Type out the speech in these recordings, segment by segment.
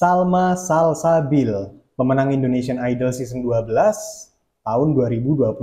Salma Salsabil, pemenang Indonesian Idol Season 12 tahun 2023.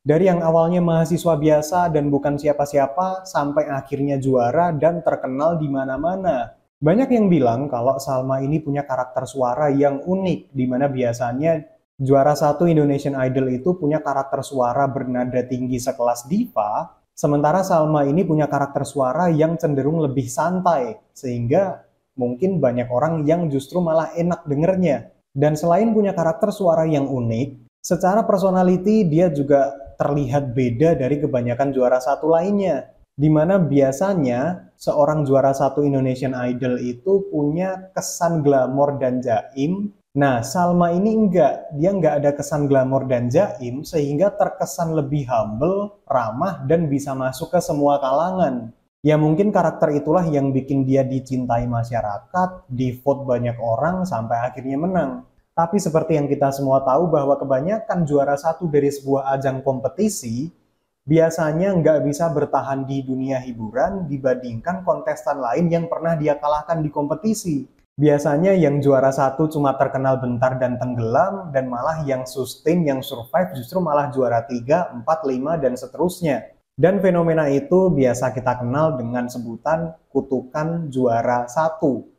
Dari yang awalnya mahasiswa biasa dan bukan siapa-siapa, sampai akhirnya juara dan terkenal di mana-mana. Banyak yang bilang kalau Salma ini punya karakter suara yang unik, di mana biasanya juara satu Indonesian Idol itu punya karakter suara bernada tinggi sekelas diva, sementara Salma ini punya karakter suara yang cenderung lebih santai, sehingga mungkin banyak orang yang justru malah enak dengernya. Dan selain punya karakter suara yang unik, secara personality dia juga terlihat beda dari kebanyakan juara satu lainnya. Dimana biasanya seorang juara satu Indonesian Idol itu punya kesan glamor dan jaim. Nah, Salma ini enggak. Dia enggak ada kesan glamor dan jaim, sehingga terkesan lebih humble, ramah, dan bisa masuk ke semua kalangan. Ya mungkin karakter itulah yang bikin dia dicintai masyarakat, di-vote banyak orang, sampai akhirnya menang. Tapi seperti yang kita semua tahu bahwa kebanyakan juara satu dari sebuah ajang kompetisi, biasanya nggak bisa bertahan di dunia hiburan dibandingkan kontestan lain yang pernah dia kalahkan di kompetisi. Biasanya yang juara satu cuma terkenal bentar dan tenggelam, dan malah yang sustain, yang survive justru malah juara 3, 4, 5, dan seterusnya. Dan fenomena itu biasa kita kenal dengan sebutan kutukan juara satu.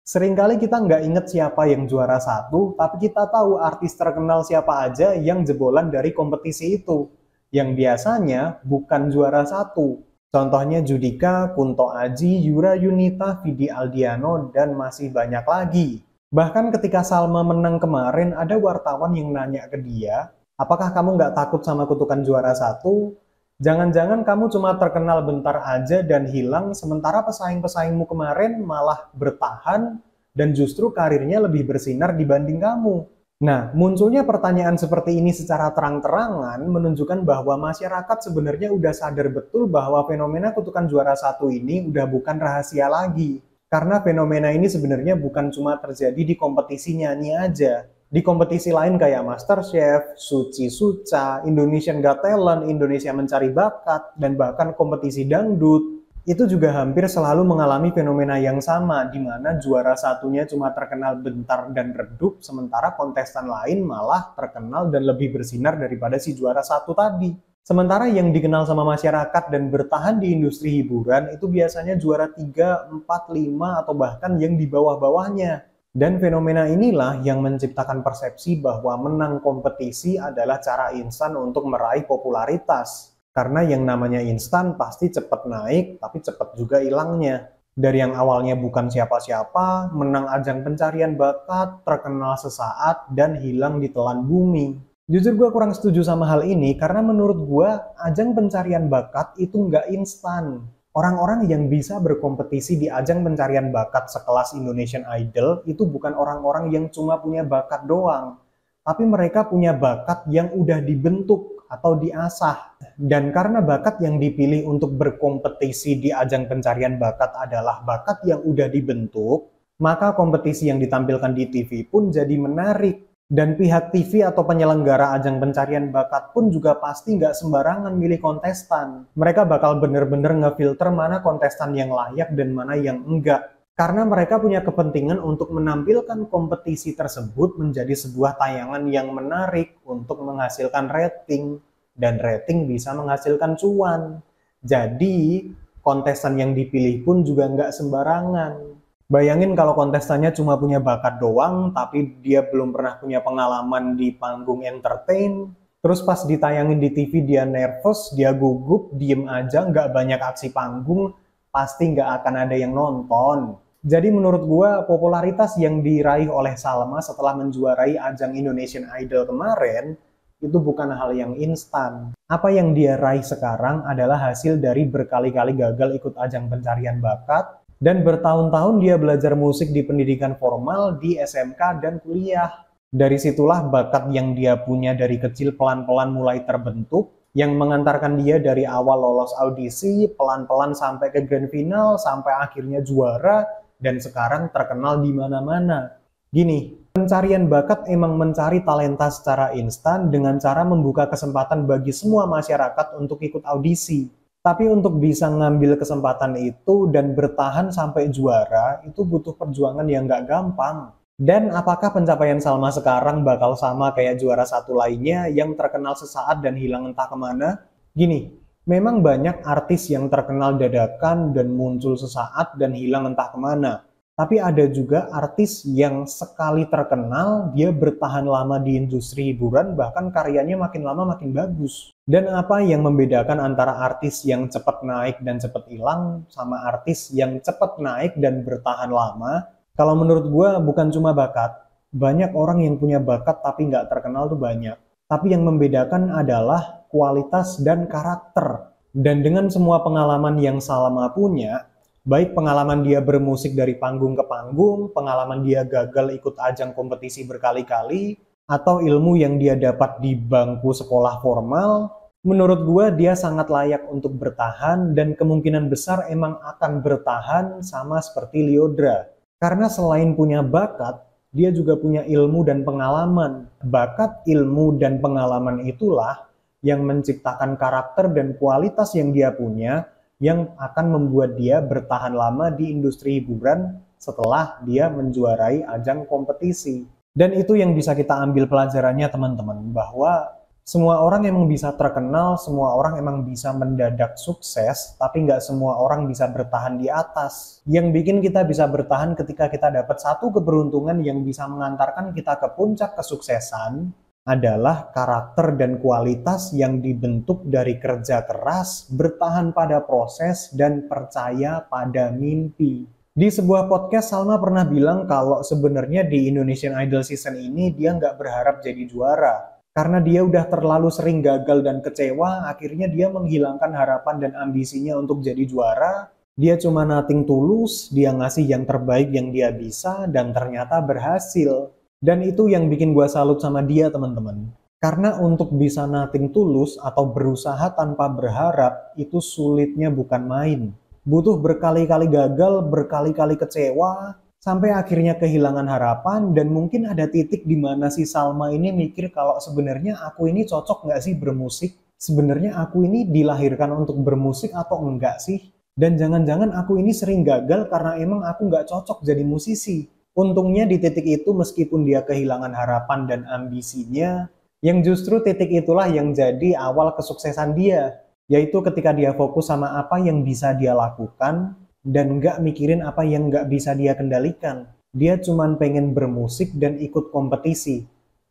Seringkali kita nggak inget siapa yang juara satu, tapi kita tahu artis terkenal siapa aja yang jebolan dari kompetisi itu. Yang biasanya bukan juara satu. Contohnya Judika, Kunto Aji, Yura Yunita, Vidi Aldiano, dan masih banyak lagi. Bahkan ketika Salma menang kemarin, ada wartawan yang nanya ke dia, apakah kamu nggak takut sama kutukan juara satu? Jangan-jangan kamu cuma terkenal bentar aja dan hilang, sementara pesaing-pesaingmu kemarin malah bertahan dan justru karirnya lebih bersinar dibanding kamu. Nah, munculnya pertanyaan seperti ini secara terang-terangan menunjukkan bahwa masyarakat sebenarnya udah sadar betul bahwa fenomena kutukan juara satu ini udah bukan rahasia lagi. Karena fenomena ini sebenarnya bukan cuma terjadi di kompetisi nyanyi aja. Di kompetisi lain kayak MasterChef, Suci Suca, Indonesian Got Talent, Indonesia Mencari Bakat, dan bahkan kompetisi dangdut, itu juga hampir selalu mengalami fenomena yang sama, di mana juara satunya cuma terkenal bentar dan redup, sementara kontestan lain malah terkenal dan lebih bersinar daripada si juara satu tadi. Sementara yang dikenal sama masyarakat dan bertahan di industri hiburan itu biasanya juara 3, 4, 5, atau bahkan yang di bawah-bawahnya. Dan fenomena inilah yang menciptakan persepsi bahwa menang kompetisi adalah cara instan untuk meraih popularitas. Karena yang namanya instan pasti cepat naik, tapi cepat juga hilangnya. Dari yang awalnya bukan siapa-siapa, menang ajang pencarian bakat, terkenal sesaat, dan hilang di telan bumi. Jujur gue kurang setuju sama hal ini, karena menurut gue, ajang pencarian bakat itu nggak instan. Orang-orang yang bisa berkompetisi di ajang pencarian bakat sekelas Indonesian Idol itu bukan orang-orang yang cuma punya bakat doang, tapi mereka punya bakat yang udah dibentuk atau diasah. Dan karena bakat yang dipilih untuk berkompetisi di ajang pencarian bakat adalah bakat yang udah dibentuk, maka kompetisi yang ditampilkan di TV pun jadi menarik. Dan pihak TV atau penyelenggara ajang pencarian bakat pun juga pasti nggak sembarangan milih kontestan. Mereka bakal bener-bener ngefilter mana kontestan yang layak dan mana yang enggak. Karena mereka punya kepentingan untuk menampilkan kompetisi tersebut menjadi sebuah tayangan yang menarik untuk menghasilkan rating. Dan rating bisa menghasilkan cuan. Jadi, kontestan yang dipilih pun juga nggak sembarangan. Bayangin kalau kontestannya cuma punya bakat doang, tapi dia belum pernah punya pengalaman di panggung entertain. Terus pas ditayangin di TV dia nervous, dia gugup, diem aja, nggak banyak aksi panggung, pasti nggak akan ada yang nonton. Jadi menurut gua, popularitas yang diraih oleh Salma setelah menjuarai ajang Indonesian Idol kemarin, itu bukan hal yang instan. Apa yang dia raih sekarang adalah hasil dari berkali-kali gagal ikut ajang pencarian bakat, dan bertahun-tahun dia belajar musik di pendidikan formal, di SMK, dan kuliah. Dari situlah bakat yang dia punya dari kecil pelan-pelan mulai terbentuk, yang mengantarkan dia dari awal lolos audisi, pelan-pelan sampai ke grand final, sampai akhirnya juara, dan sekarang terkenal di mana-mana. Gini, pencarian bakat emang mencari talenta secara instan dengan cara membuka kesempatan bagi semua masyarakat untuk ikut audisi. Tapi untuk bisa ngambil kesempatan itu dan bertahan sampai juara, itu butuh perjuangan yang nggak gampang. Dan apakah pencapaian Salma sekarang bakal sama kayak juara satu lainnya yang terkenal sesaat dan hilang entah kemana? Gini, memang banyak artis yang terkenal dadakan dan muncul sesaat dan hilang entah kemana. Tapi ada juga artis yang sekali terkenal, dia bertahan lama di industri hiburan, bahkan karyanya makin lama makin bagus. Dan apa yang membedakan antara artis yang cepat naik dan cepat hilang, sama artis yang cepat naik dan bertahan lama? Kalau menurut gue bukan cuma bakat, banyak orang yang punya bakat tapi nggak terkenal tuh banyak. Tapi yang membedakan adalah kualitas dan karakter. Dan dengan semua pengalaman yang Salma punya, baik pengalaman dia bermusik dari panggung ke panggung, pengalaman dia gagal ikut ajang kompetisi berkali-kali, atau ilmu yang dia dapat di bangku sekolah formal, menurut gue dia sangat layak untuk bertahan dan kemungkinan besar emang akan bertahan sama seperti Lyodra. Karena selain punya bakat, dia juga punya ilmu dan pengalaman. Bakat, ilmu, dan pengalaman itulah yang menciptakan karakter dan kualitas yang dia punya, yang akan membuat dia bertahan lama di industri hiburan setelah dia menjuarai ajang kompetisi. Dan itu yang bisa kita ambil pelajarannya teman-teman, bahwa semua orang emang bisa terkenal, semua orang emang bisa mendadak sukses, tapi nggak semua orang bisa bertahan di atas. Yang bikin kita bisa bertahan ketika kita dapat satu keberuntungan yang bisa mengantarkan kita ke puncak kesuksesan, adalah karakter dan kualitas yang dibentuk dari kerja keras, bertahan pada proses, dan percaya pada mimpi. Di sebuah podcast, Salma pernah bilang kalau sebenarnya di Indonesian Idol season ini dia nggak berharap jadi juara. Karena dia udah terlalu sering gagal dan kecewa, akhirnya dia menghilangkan harapan dan ambisinya untuk jadi juara. Dia cuma nothing tulus, dia ngasih yang terbaik yang dia bisa, dan ternyata berhasil. Dan itu yang bikin gue salut sama dia teman-teman. Karena untuk bisa nothing tulus atau berusaha tanpa berharap itu sulitnya bukan main. Butuh berkali-kali gagal, berkali-kali kecewa, sampai akhirnya kehilangan harapan dan mungkin ada titik di mana si Salma ini mikir kalau sebenarnya aku ini cocok nggak sih bermusik? Sebenarnya aku ini dilahirkan untuk bermusik atau enggak sih? Dan jangan-jangan aku ini sering gagal karena emang aku nggak cocok jadi musisi. Untungnya di titik itu meskipun dia kehilangan harapan dan ambisinya, yang justru titik itulah yang jadi awal kesuksesan dia. Yaitu ketika dia fokus sama apa yang bisa dia lakukan dan nggak mikirin apa yang nggak bisa dia kendalikan. Dia cuman pengen bermusik dan ikut kompetisi.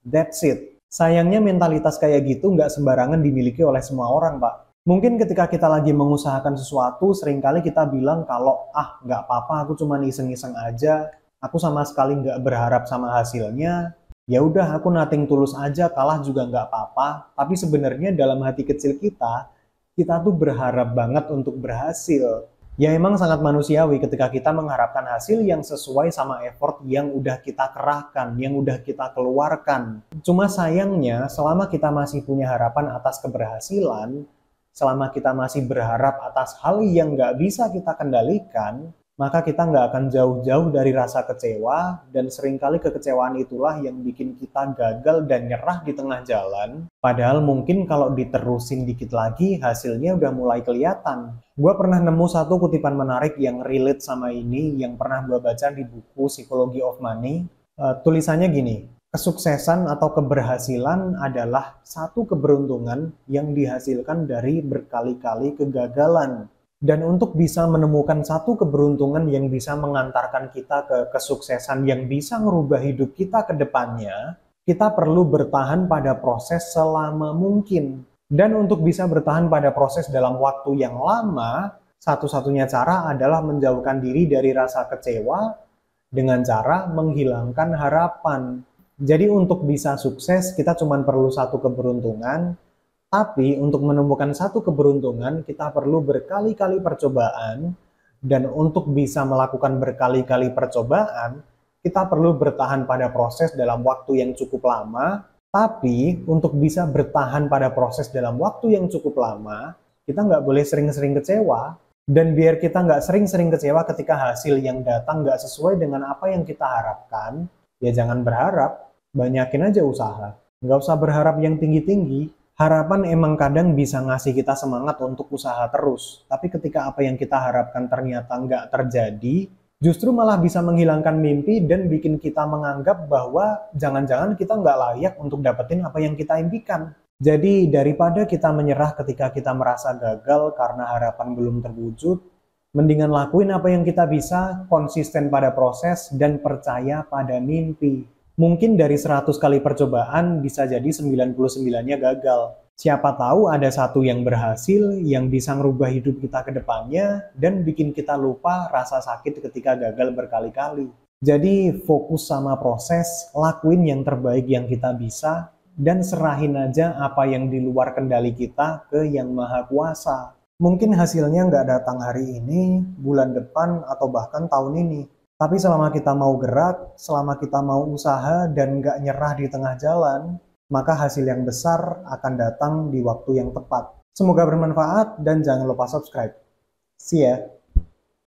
That's it. Sayangnya mentalitas kayak gitu nggak sembarangan dimiliki oleh semua orang, Pak. Mungkin ketika kita lagi mengusahakan sesuatu, seringkali kita bilang kalau nggak apa-apa, aku cuman iseng-iseng aja. Aku sama sekali nggak berharap sama hasilnya, ya udah aku nothing tulus aja, kalah juga nggak apa-apa. Tapi sebenarnya dalam hati kecil kita tuh berharap banget untuk berhasil. Ya emang sangat manusiawi ketika kita mengharapkan hasil yang sesuai sama effort yang udah kita kerahkan, yang udah kita keluarkan. Cuma sayangnya selama kita masih punya harapan atas keberhasilan, selama kita masih berharap atas hal yang nggak bisa kita kendalikan, maka kita nggak akan jauh-jauh dari rasa kecewa, dan seringkali kekecewaan itulah yang bikin kita gagal dan nyerah di tengah jalan. Padahal mungkin kalau diterusin dikit lagi, hasilnya udah mulai kelihatan. Gue pernah nemu satu kutipan menarik yang relate sama ini, yang pernah gue baca di buku Psychology of Money. Tulisannya gini, kesuksesan atau keberhasilan adalah satu keberuntungan yang dihasilkan dari berkali-kali kegagalan. Dan untuk bisa menemukan satu keberuntungan yang bisa mengantarkan kita ke kesuksesan yang bisa merubah hidup kita ke depannya, kita perlu bertahan pada proses selama mungkin. Dan untuk bisa bertahan pada proses dalam waktu yang lama, satu-satunya cara adalah menjauhkan diri dari rasa kecewa dengan cara menghilangkan harapan. Jadi untuk bisa sukses, kita cuma perlu satu keberuntungan. Tapi untuk menemukan satu keberuntungan, kita perlu berkali-kali percobaan. Dan untuk bisa melakukan berkali-kali percobaan, kita perlu bertahan pada proses dalam waktu yang cukup lama. Tapi untuk bisa bertahan pada proses dalam waktu yang cukup lama, kita nggak boleh sering-sering kecewa. Dan biar kita nggak sering-sering kecewa ketika hasil yang datang nggak sesuai dengan apa yang kita harapkan, ya jangan berharap, banyakin aja usaha. Nggak usah berharap yang tinggi-tinggi. Harapan emang kadang bisa ngasih kita semangat untuk usaha terus, tapi ketika apa yang kita harapkan ternyata nggak terjadi, justru malah bisa menghilangkan mimpi dan bikin kita menganggap bahwa jangan-jangan kita nggak layak untuk dapetin apa yang kita impikan. Jadi daripada kita menyerah ketika kita merasa gagal karena harapan belum terwujud, mendingan lakuin apa yang kita bisa, konsisten pada proses, dan percaya pada mimpi. Mungkin dari 100 kali percobaan bisa jadi 99-nya gagal. Siapa tahu ada satu yang berhasil yang bisa ngerubah hidup kita ke depannya dan bikin kita lupa rasa sakit ketika gagal berkali-kali. Jadi fokus sama proses, lakuin yang terbaik yang kita bisa, dan serahin aja apa yang di luar kendali kita ke Yang Maha Kuasa. Mungkin hasilnya nggak datang hari ini, bulan depan, atau bahkan tahun ini. Tapi selama kita mau gerak, selama kita mau usaha dan nggak nyerah di tengah jalan, maka hasil yang besar akan datang di waktu yang tepat. Semoga bermanfaat dan jangan lupa subscribe. See ya!